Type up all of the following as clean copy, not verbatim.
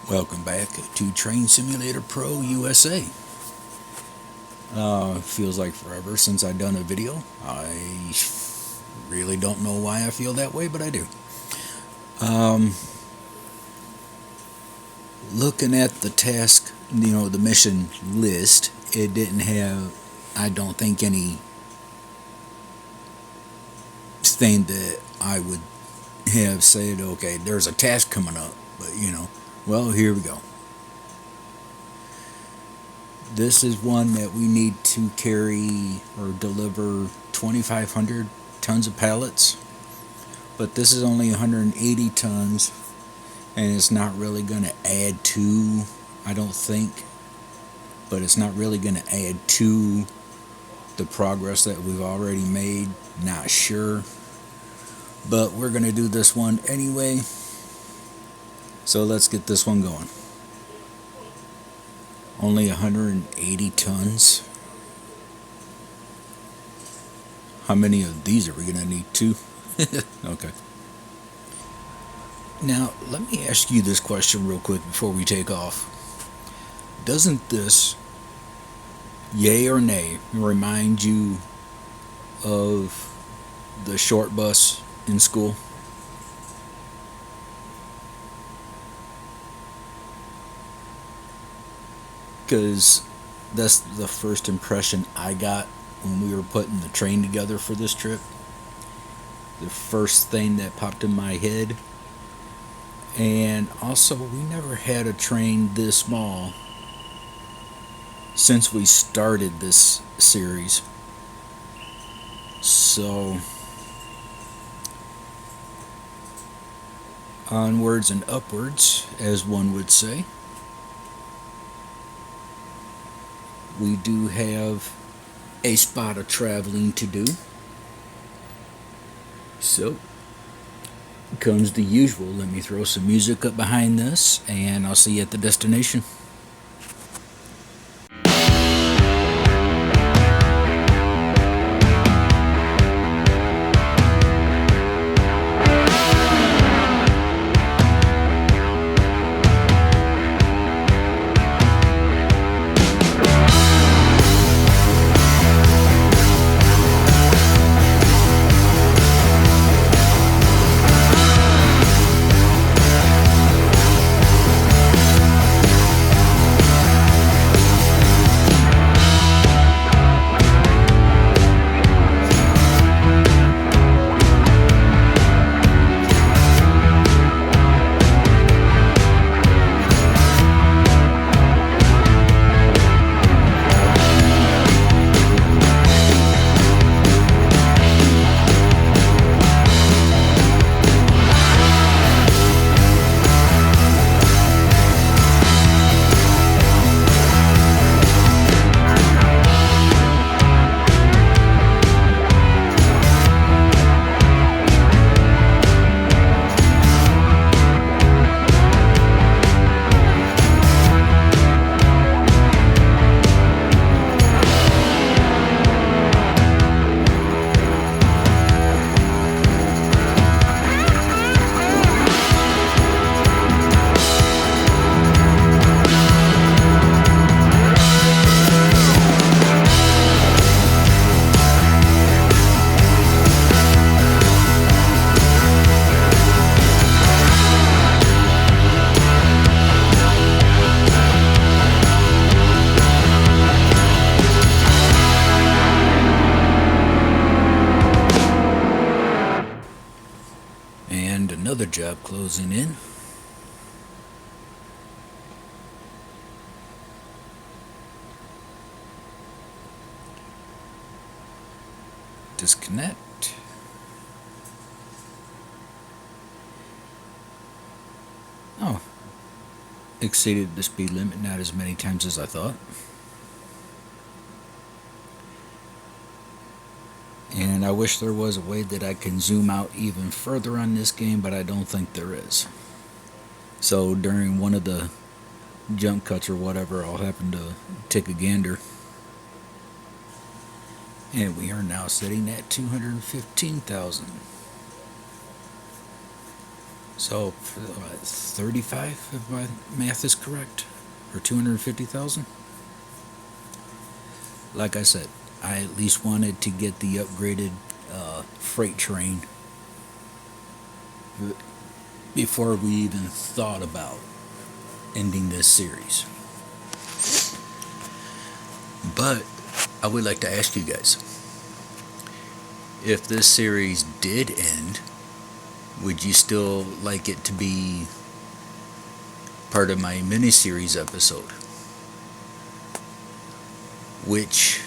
Welcome back to Train Simulator Pro USA. Feels like forever since I've done a video. I really don't know why I feel that way, but I do. Um, Looking at the task, the mission list, it didn't have, I don't think, any thing that I would have said, okay, there's a task coming up, but well, here we go. This is one that we need to carry or deliver 2,500 tons of pallets, but this is only 180 tons, and it's not really going to add to, I don't think, but it's not really going to add to the progress that we've already made. Not sure, but we're going to do this one anyway, so let's get this one going. Only 180 tons. How many of these are we going to need? Two? Okay. Now, let me ask you this question real quick before we take off. Doesn't this, yay or nay, remind you of the short bus in school? Because that's the first impression I got when we were putting the train together for this trip. The first thing that popped in my head. And also, we never had a train this small since we started this series. So, onwards and upwards, as one would say. We do have a spot of traveling to do. So, comes the usual. Let me throw some music up behind this, and I'll see you at the destination. And another job closing in. Disconnect. Oh, exceeded the speed limit, not as many times as I thought. And I wish there was a way that I can zoom out even further on this game, but I don't think there is. So during one of the jump cuts or whatever, I'll happen to take a gander. And we are now sitting at 215,000. So, 35, if my math is correct, or 250,000. Like I said, I at least wanted to get the upgraded freight train before we even thought about ending this series. But I would like to ask you guys, if this series did end, would you still like it to be part of my miniseries episode? Which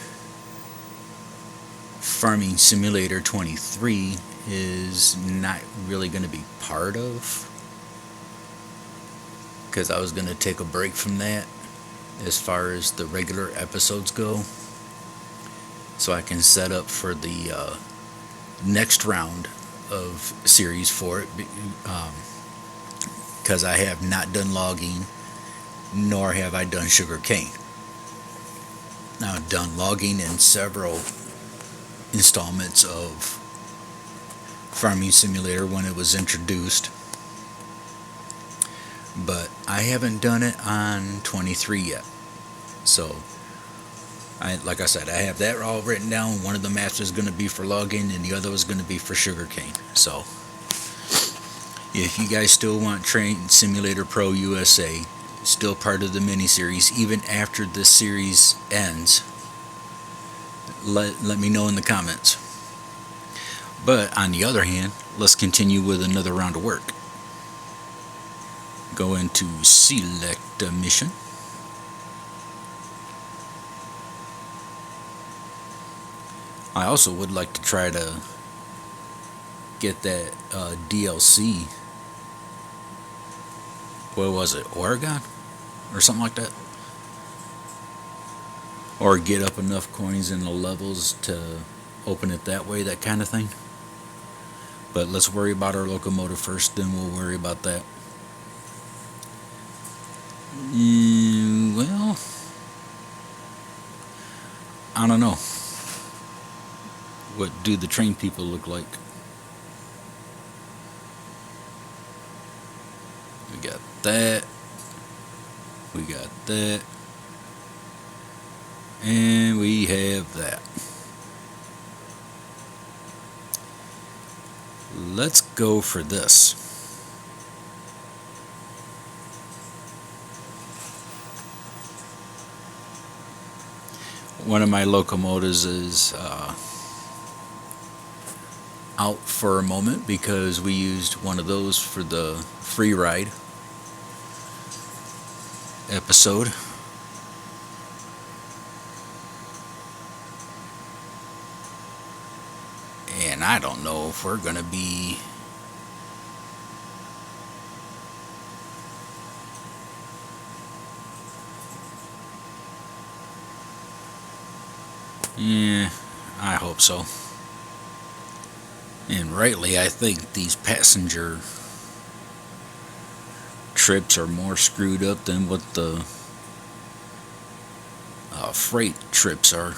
Farming Simulator 23 is not really going to be part of, because I was going to take a break from that as far as the regular episodes go, so I can set up for the next round of series for it, because I have not done logging, nor have I done sugarcane. Now, I've done logging in several installments of Farming Simulator when it was introduced, but I haven't done it on 23 yet. So, like I said, I have that all written down. One of the maps is going to be for logging, and the other is going to be for sugarcane. So, if you guys still want Train Simulator Pro USA, still part of the miniseries, even after this series ends, let me know in the comments. But on the other hand, let's continue with another round of work. Go into select a mission. I also would like to try to get that DLC. What was it? Oregon? Or something like that? Or get up enough coins in the levels to open it that way, that kind of thing. But let's worry about our locomotive first, then we'll worry about that. Well, I don't know. What do the train people look like? We got that. We got that. And we have that. Let's go for this. One of my locomotives is out for a moment because we used one of those for the free ride episode. And I don't know if we're going to be I hope so. And rightly, I think these passenger trips are more screwed up than what the freight trips are.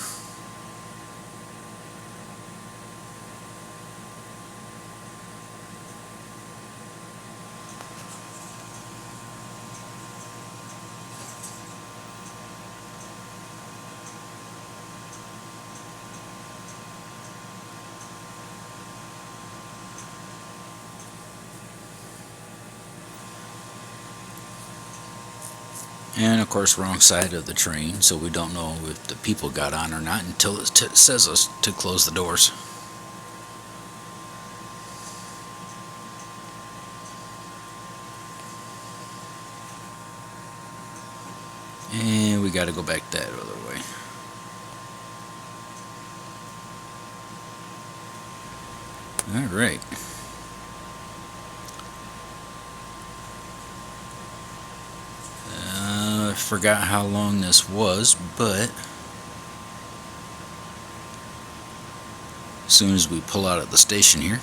And of course, wrong side of the train, so we don't know if the people got on or not until it says us to close the doors. And we got to go back that other way. Alright. I forgot how long this was, but as soon as we pull out of the station here,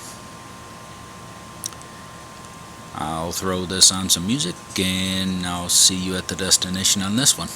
I'll throw this on some music and I'll see you at the destination on this one.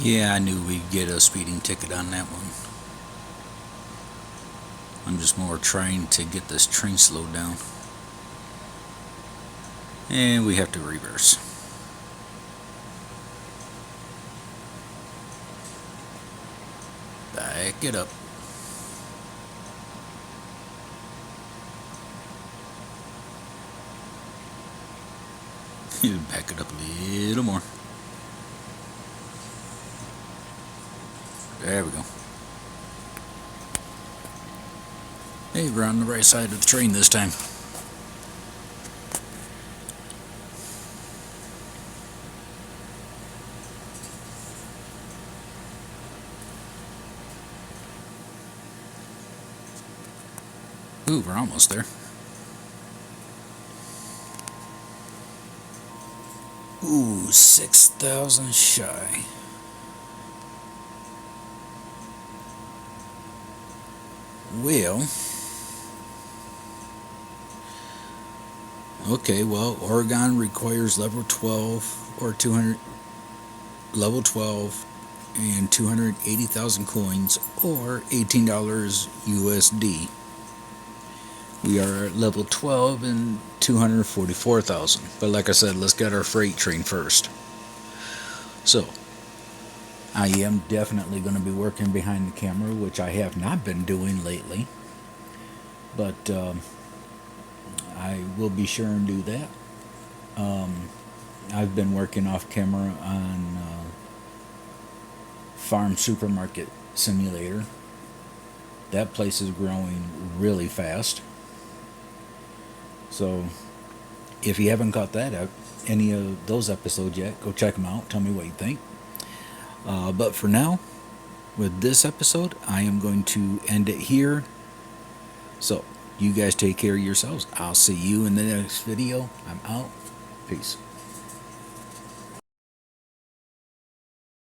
Yeah, I knew we'd get a speeding ticket on that one. I'm just more trying to get this train slowed down. And we have to reverse. Back it up. Back it up a little more. There we go. Hey, we're on the right side of the train this time. Ooh, we're almost there. Ooh, 6,000 shy. Well, okay, well, Oregon requires level 12 or 200, level 12 and 280,000 coins or $18 USD. We are at level 12 and 244,000. But like I said, let's get our freight train first. So, I am definitely going to be working behind the camera, which I have not been doing lately. But I will be sure and do that. I've been working off camera on Farm Supermarket Simulator. That place is growing really fast. So, if you haven't got that out, any of those episodes yet, go check them out. Tell me what you think. But for now, with this episode, I am going to end it here. So, you guys take care of yourselves. I'll see you in the next video. I'm out. Peace.